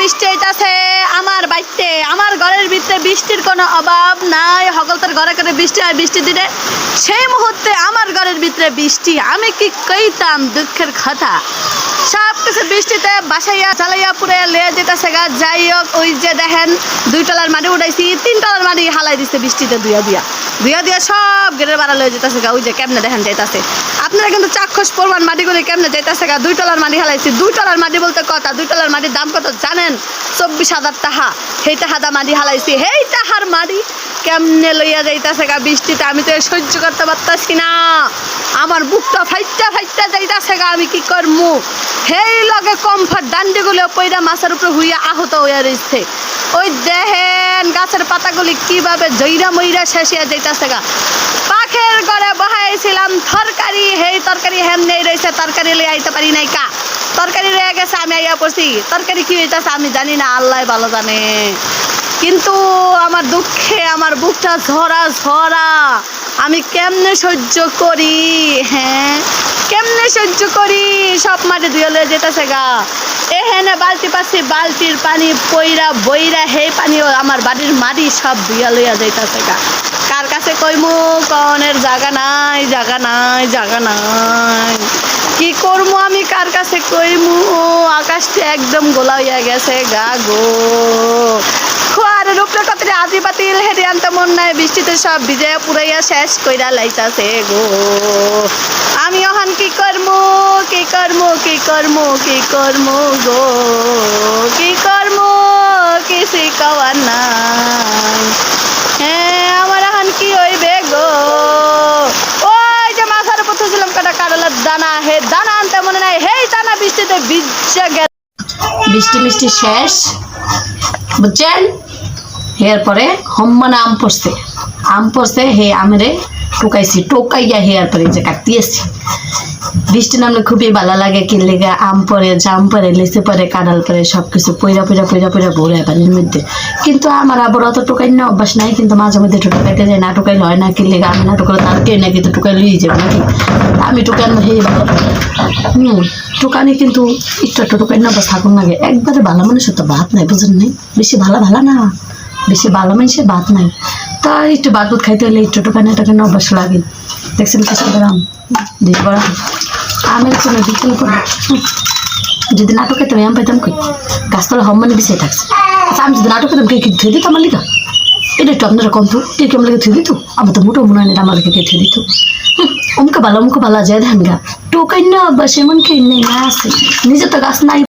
বৃষ্টি হইতাছে আমার বাইতে, আমার ঘরের ভিতরে বৃষ্টির কোনো অভাব নাই। সকলতার ঘরে ঘরে বৃষ্টি হয়, বৃষ্টি দিলে সেই মুহূর্তে আমার ঘরের ভিতরে বৃষ্টি। আমি কি কইতাম দুঃখের কথা। সব কিছু বৃষ্টিতে বাসাইয়া চালাইয়া পুরে লেয়া যেতেছে গা। যাই হোক, ওই যে দেখেন 2 তলার মাটি উঠাইছি, 3 তলার মাটি হালাই দিচ্ছে বৃষ্টিতে দুয়া দিয়া সব গেটের বাড়া লয়ে যেতেছে গা। ওই যে কেমনে দেখেন যাইতাছে। আপনারা কিন্তু চাক্ষুষ প্রমাণ মাটিগুলি কেমনে যাইতাছে গা। 2 তলার মাটি হালাইছি। 2 তলার মাটি বলতে কথা, 2 তলার মাটির দাম কত জানেন? 24,000 টাকা। সেই টাকা মাটি হালাইছি, সেই টাকার মাটি কেমনে লইয়া যাইতাছে গা বৃষ্টিতে। আমি তো সহ্য করতে পারতাছি না, আমার বুকটা ফাইটটা যাইতাছে গা। আমি কি করমু? সেই লগে কমফর্ট ডান্ডিগুলো পইরা মাছের উপরে হুইয়া আহত হইয়া রয়েছে। ওই দেখেন গাছের পাতাগুলি কিভাবে জইরা মইরা শেষ হইয়া যাইতাছে গা। পাখের ঘরে বহাইছিলাম তরকারি, সেই তরকারি হেমনে রয়েছে। তরকারি লইয়া আইতে পারি নাই কা, তরকারি রয়ে গেছে, আমি আইয়া পড়ছি। তরকারি কি হইতাছে আমি জানি না, আল্লাহ ভালো জানে। কিন্তু আমার দুঃখে আমার বুকটা ঝরা। আমি কেমনে সহ্য করি? হ্যাঁ, কেমনে সহ্য করি? সব মাটি ধুয়ে লয়ে যেতেছে গা। এখানে বালতি পাচ্ছি, বালতির পানি পইরা বইরা সেই পানিও আমার বাড়ির মাটি সব ধুয়া লইয়া যাইতেছে গা। কার কাছে কইমু? কনের জায়গা নাই। কি করবো আমি, কার কাছে কইমু? আকাশটা একদম গোলা হইয়া গেছে গা গো। খোয়ারের উপরে কতটা আদি বাতিল হেঁটে আনতে মন নাই। বৃষ্টিতে সব ভিজাইয়া পুরাইয়া শেষ কইরা লাইতাছে গো। আমি এখন কি করবো গো, কিছুই কওয়ার নাই। হ্যাঁ, আমার এখন কি হইবে গো? ওই যে মাথার উপর ছিলাম কাটা কারলার দানা, হে দানা আনতে মনে নাই। হেই দানা বৃষ্টিতে ভিজা গেল। বৃষ্টি শেষ, বুঝছেন? এরপরে হম্মানে আম পড়ছে। হে আমেরে টোকাইয়া হেয়ার পরে যে কাটিয়েছি। বৃষ্টি নামলে খুবই ভালো লাগে। কি লেগে আম পরে, জাম পরে, লিচু পরে, কাঁঠাল পরে, সবকিছু পইরা ভরে পানির মধ্যে। কিন্তু আমার আবার অত টোকাই না অভ্যাস নাই। কিন্তু মাঝে মধ্যে টোকাইতে যায়, না টোকাইলে হয় না। কি লেগে আমি না টোকালে তার কে না, কিন্তু টোকাই লুই যাবে নাকি। আমি টোকানো হে ভালো টোকানি, কিন্তু একটু টোকাই না অভ্যাস থাকুন লাগে। একবারে ভালো মানুষের তো ভাত নাই, বুঝলেন নাই? বেশি ভালো না, বেশি ভালো মানুষের ভাত নাই। তাই একটু ভাত খাইতে হলে একটু টোকানি অভ্যাস লাগে। দেখছেন কি সুন্দর আম দিয়ে বড় আমের কোনো বিকেল করে। যদি নাটক খেতাম আম পাইতাম কই? গাছতলা হম্মানে বিছিয়ে থাকছে। আচ্ছা, আমি যদি নাটক খেতাম কে ধুয়ে দিত আমার লিগা? এটা একটু আপনারা কম তো, কে কেমন লাগে ধুয়ে দিত? আমার তো মোটো মনে হয় না আমার লেগে কে ধুয়ে দিত। অমুকে ভালো যায় ধান গা টোকাই না, বা সেমন খেয়ে নেই না আছে। নিজে তো গাছ নাই।